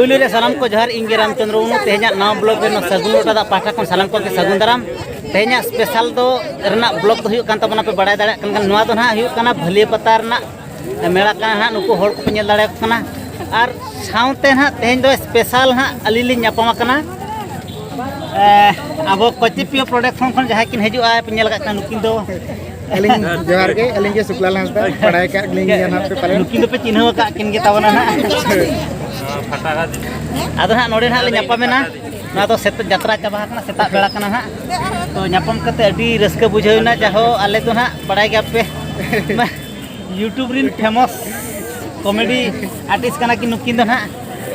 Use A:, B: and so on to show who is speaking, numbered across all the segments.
A: police रे सालाम को जहर इंगे रामचंद्र उनु तेहना नाव ब्लॉग रे सगुन ओटा पाठा को सालाम को के सगुन दाराम तेहना स्पेशल दो रना ब्लॉग तो हुयो कान तबना पे बड़ाय दाड़ा कन नवा तो ना हुयो काना भले पता रना मेला का ना नुको होड़ को नेल दाड़ा कना और साउते ना तेहन दो स्पेशल ना अलीली न्यापमा कना अब कचिपियो प्रोडक्शन खन जहां किन हजू आ पेनेल का नुकिन दो
B: अलिंग जोहार के शुक्ला हांसदा पढ़ाई का लिंग ना पे पाले
A: नुकिन दो पे चिन्ह का किन के तावना ना फटाका आदो ना नोडे ना ले न्यापमेना ना तो सेत यात्रा चाबा कना सेता बेला कना ना तो न्यापम कते अडी रस्का बुझावना जाहो आले तो ना पढ़ाई के पे यूट्यूब रिन फेमस कॉमेडी आर्टिस्ट कना कि नुकिन दो ना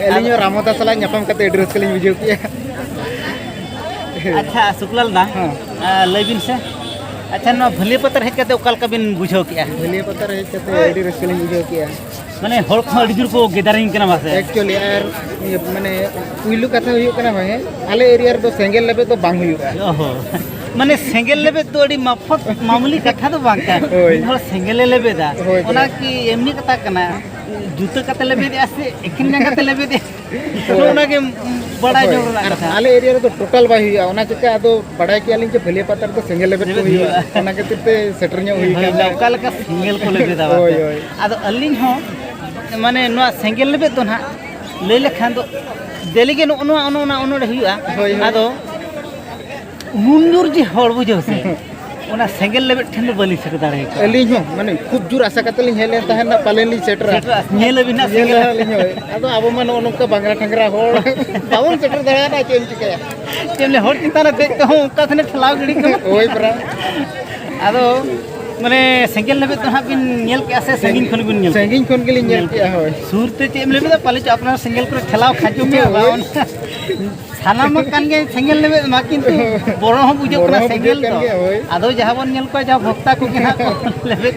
B: अलिंग रामोदा सला न्यापम कते एड्रेस के लिए बुझाव किया
A: अच्छा शुक्लाल ना लैबिन से अच्छा ना भले पतर हेज कते ओकाल का बिन बुझाव किया
B: भले पतर हेज कते एडी रस्के लिए बुझाव किया
A: माने होड़ को अडी जुर को गेदारिंग कना बासे
B: एक्चुअली यार माने पुइलु कथा हुयो कना भाई आले एरिया रे तो सेंगेल लेबे तो बांग हुयो
A: ओहो माने सेंगेल लेबे तो अडी मफत मामूली कथा तो बांग का होड़ सेंगेल लेबे दा ओना की एमनी कथा कना जूता कते लेबे दे आसे एकिन जंगा कते लेबे दे ओना के बड़ा जोर ना कथा
B: आले एरिया रे तो टोटल बाई हुयो ओना चका आदो बड़ाई के आलिंग के भले पतर तो सेंगेल लेबे तो हुयो ओना के तिते सेटर न्यो हुई का
A: ओकाल का सेंगेल को लेबे दा आदो अलिंग हो माने नो सेंगेल लेबे तो ना ले लेखान दो देली के नो नो हुआ आदो मुंदुर जी होड़ बुझो से ओना सेंगेल लेबे ठन बली सेट दाड़े
B: अलिंग हो माने खूब जुर आशा कते लिंग हेले तहना पालेन लि सेटरा
A: नेल बिना
B: सेंगेल अलिंग हो आदो आबो मन ओनका बांगरा ठंगरा होड़ बावन सेटर दाड़ा ना चेम चिकया
A: चेमले होड़ चिंता ना देख कहूं उका थने ठलाव गड़ी के
B: ओई परा
A: आदो माने सेंगेल लेबे तो हां बिन नेल के आसे सेंगिन खन बिन नेल
B: सेंगिन खन के लिंग नेल किया होय
A: सुरते चेम लेबे तो पाले अपना सेंगेल पर ठलाव खाजो के बावन सानाम कान के सेंगेल लेबे मा किंतु बड़ो हम बुझो कना सेंगेल तो आदो जहां बन नेल को जा भक्ता को के ना लेबे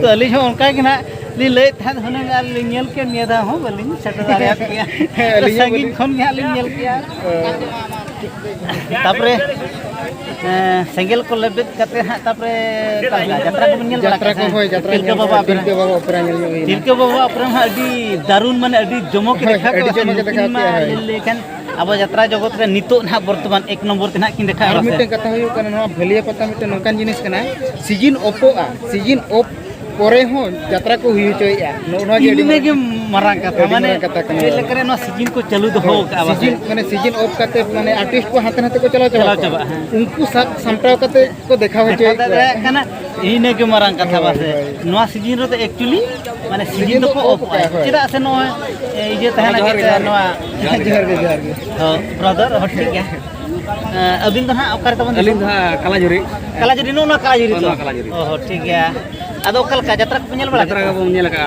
A: तो अली हो उनका के ना ली ले था होने ली नेल के नेदा हो बलिन सेट दारे किया सेंगिन खन के ली नेल किया तापरे सेंगेल को लेबे कते हा तापरे यात्रा को नेल
B: यात्रा को होय यात्रा के बाबा अपरा नेल होय
A: तिलके बाबा अपरा अडी दारुन माने अडी जमो के देखा को लेकिन अब यात्रा जगत रे नितो ना वर्तमान एक नंबर ते ना किन देखा
B: और मिटे कथा होय कना नवा भलिया पता मिटे नोकान जिनिस कना सीजन ओपोआ सीजन ओप परे हो यात्रा को हुई चोया नोना के
A: इने के मरांग कथा माने ए लेकरे नो सीजन को चालू दो हो का
B: सीजन माने सीजन ऑफ करते माने आर्टिस्ट को हाथ हाथ को चला चबा उनको सामटाव करते को देखा हो चोया
A: कना इने के मरांग कथा बासे नो सीजन रे तो एक्चुअली माने सीजन को ऑफ चिदा से नो इजे तहना के नो
B: जोहार के
A: हो ब्रदर हो ठीक है अबिन तो हां ओकर तबन
C: अलिंग हा
A: कालाजुरी नो ना कालाजुरी ओहो ठीक है आदो कल का यात्रा को नेल बड़ा
C: यात्रा को नेल का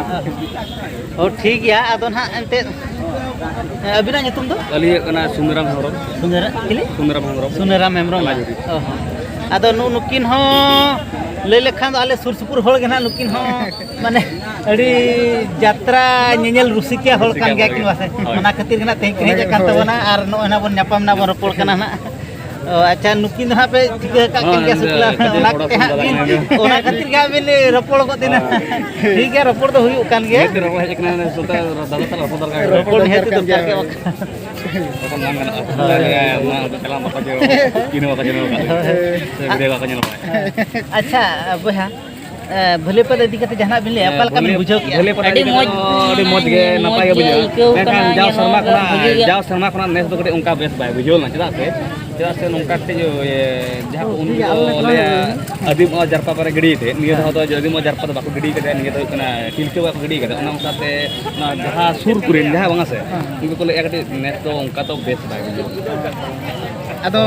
A: ओ ठीक है आदो ना एंते अबिना नितुम दो
C: अली कना सुंदरम हेमरम
A: सुंदरम हेमरम ओहो आदो नुकिन हो ले लेखान आले सुर सुपुर होड़ गेना नुकिन हो माने अड़ी यात्रा नेनेल रुसिकिया होड़ कान गया किन वासे ओना खातिर गना तें केज कान तबना आर नो एना बन न्यापाम ना बन रोपड़ कना ना अच्छा नुकिन हा पे ठिका का किन गया सुकला ओना खातिर गा बिन रोपड़ को देना ठीक है रोपड़ तो हुई कान गया
C: रोपड़ हेज कना सोता दादा तला रोपड़ का
A: रोपड़ हेज तो क्या के
C: तखन नाम गना ना कलाम बापा जो किनो बापा जनो का वीडियो बापा जनो
A: अच्छा बोहा भले पद इदी कते जहाना बिन ले अपल का बिन बुझो के
C: भले पद अडी मौज गे नपाय गे बुझो लेकिन जाव शर्मा खना नेस दो कटे उनका बेस बाय बुझो ना चदा से नोंका ते जो जहां उन ले अदिम और जरपा पर गडी थे निया तो अदिम और जरपा बाको गडी कते निया तो कना तिलके बाको गडी कते ओना साथे ना जहां सुर कुरेन जहां बांगा से उनको को ले एकटे नेस तो उनका तो बेस बाय बुझो
B: आदो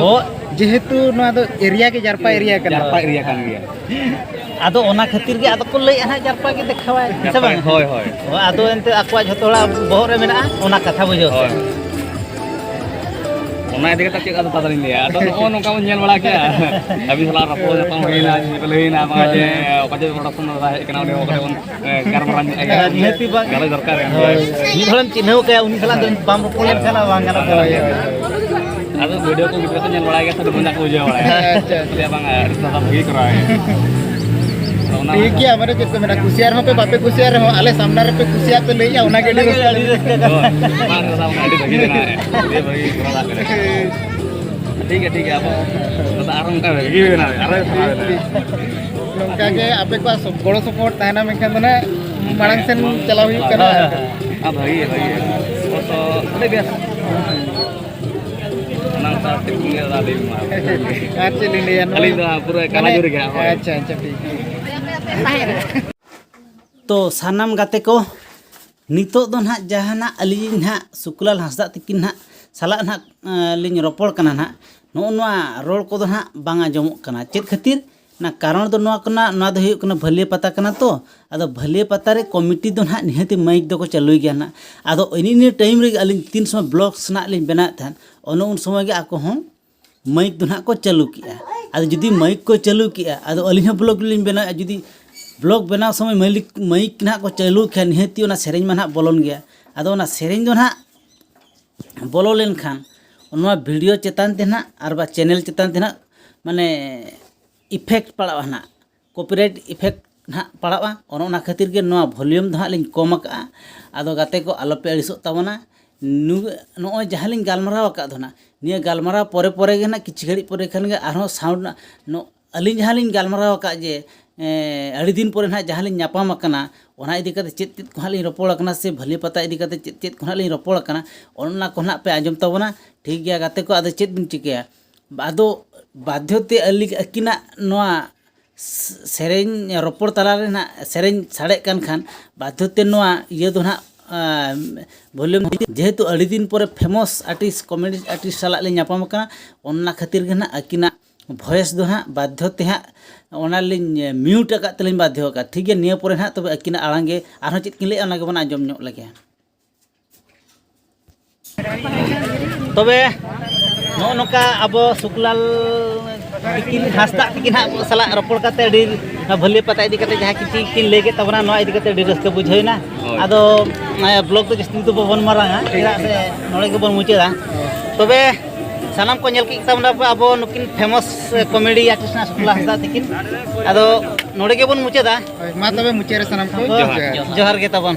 B: जेहेतु नो आदो एरिया के जरपा एरिया
C: कान गया
A: आदो ओना खातिर के आदो को लई हा जरपा के देखावा से बांग
C: होय होय
A: आदो एंते अकवा झतोड़ा बहर रे मेना ओना कथा बुझो
C: ओना इदी कता चेक आदो तादानी लिया आदो नो नोका मन नेल बड़ा के अभी सला रपो जपम होइना लेहिना माजे ओकाजे प्रोडक्शन रा एकना ओडे ओकरे उन गारबरान
A: निहति बा
C: गाले दरकार
A: नि धरम चिन्हव के उनी सला बाम पोलेन खाना बांग गाना
C: आदो वीडियो को गित्र तो नेल बड़ा के तो बंदा को बुझे बड़ा अच्छा ले बांग रिश्ता भगी करा है ᱚᱱᱟ
B: ठीक है हमारे चेक मेरा कुसियार हो पे बापे कुसियार हो आले सामने रे पे कुसियार पे ले जा उना के लिए
A: ᱟᱹᱰᱤ ᱨᱟᱹᱥᱠᱟᱹ ᱠᱟᱱᱟ
C: ᱵᱟᱝ ᱨᱟᱥᱟ ᱚᱱᱟ ᱟᱹᱰᱤ ᱵᱷᱟᱹᱜᱤ ᱠᱟᱱᱟ ᱟᱹᱰᱤ ᱵᱷᱟᱹᱜᱤ ᱠᱚᱨᱟᱣ ᱠᱟᱱᱟ ᱴᱷᱤᱠ ᱜᱮᱭᱟ ᱟᱵᱚ ᱟᱨ ᱚᱱᱠᱟ ᱵᱷᱟᱹᱜᱤ ᱵᱮᱱᱟ ᱟᱨ
B: नोंका के आपे को गड़ो सपोर्ट ताहना मेखान ना मांग सेन चलाव हुई कना
C: भाई तो अरे base नang sa tingin nga dali mo
B: अच्छा लिंडियन
C: alin na pura kala juri ga
B: अच्छा अच्छा ठीक
A: तो सानाम गाते को नितो दो ना जहाना अली ना सुकुलाल हासदा तकिन ना साला ना लिंग रोपड़ कना ना नो नोआ रोल को दो ना बांगा जमो कना चेत खातिर ना कारण दो नोआ कना नोआ दो हुयुक कना भलिया पता कना तो आदो भलिया पता रे कमिटी दो ना निहति माइक दो को चालुई गया ना आदो इनी टाइम रे अली 3 समय ब्लॉग्स ना लिंग बना थान ono un समय के आको हम माइक दो ना को चालू किया आदो जुदी माइक को चालू किया आदो अली ना ब्लॉग लिंग बना जुदी ब्लॉग बनाव समय माइक ना को चालू किया निहति ओना सेरेंज मा ना बोलन गया आदो ओना सेरेंज दो ना बोलो लेन खान ओना वीडियो चेतान ते ना आर बा चैनल चेतान ते ना माने इफेक्ट पड़ावा ना कॉपीराइट इफेक्ट ना पड़ावा ओना खातिर के नोआ वॉल्यूम दो लिंग कम का आदो गाते को आलोपे अड़िसो ताबना नो जहाँ लिंग गालमाराव का दो ना निया गालमाराव परे परे के ना किछि घड़ी परे खान के आरो साउंड ना नो अलिंग जहाँ लिंग गालमाराव का जे अड़ी दिन परे ना जहाँ लिंग नापाम कना ओना इदी कते चेत चेत को लिंग रोपड़ कना से भले पता इदी कते चेत चेत को लिंग रोपड़ कना ओना को ना पे आजम ताबना ठीक गया गाते को आदो चेत बिन चिकेया आदो बाध्यते अली अकिना नोआ सेरेंज रोपड़ तला रे ना सेरेंज साड़े कान खान बाध्यते नोआ ये दो ना वॉल्यूम जेहेतु अड़ी दिन पर फेमस आर्टिस्ट कॉमेडी आर्टिस्ट साला ले नापाम कना ओना खातिर के ना अकिना भॉइस दो ना बाध्यते हाँ ओना लिंग म्यूट का तलिंग बाध्य का ठीक है निया पर हाँ तब अकिना आड़ांगे आरो चेत किन ले ओना के बना आजम ᱧᱚᱜ लगे तबे नो नोका अब सुकलाल किन हासदा किन हाँ साला रोपड़ काते अड़ी भले पता इदी काते जहाँ किछि किन लेगे तबना नो इदी काते अड़ी रस्का बुझाइना आदो ब्लॉग तो जस्ती तो बबन मारांगा चेदा से नोड़े के बन मुचेदा तबे सानाम को नेल की तबना अब नुकिन फेमस कॉमेडी आर्टिस्ट ना सुकलाल हासदा तकिन आदो नोड़े के बन मुचेदा
B: मा तबे मुचेरे सनम को
A: जोहार के तबन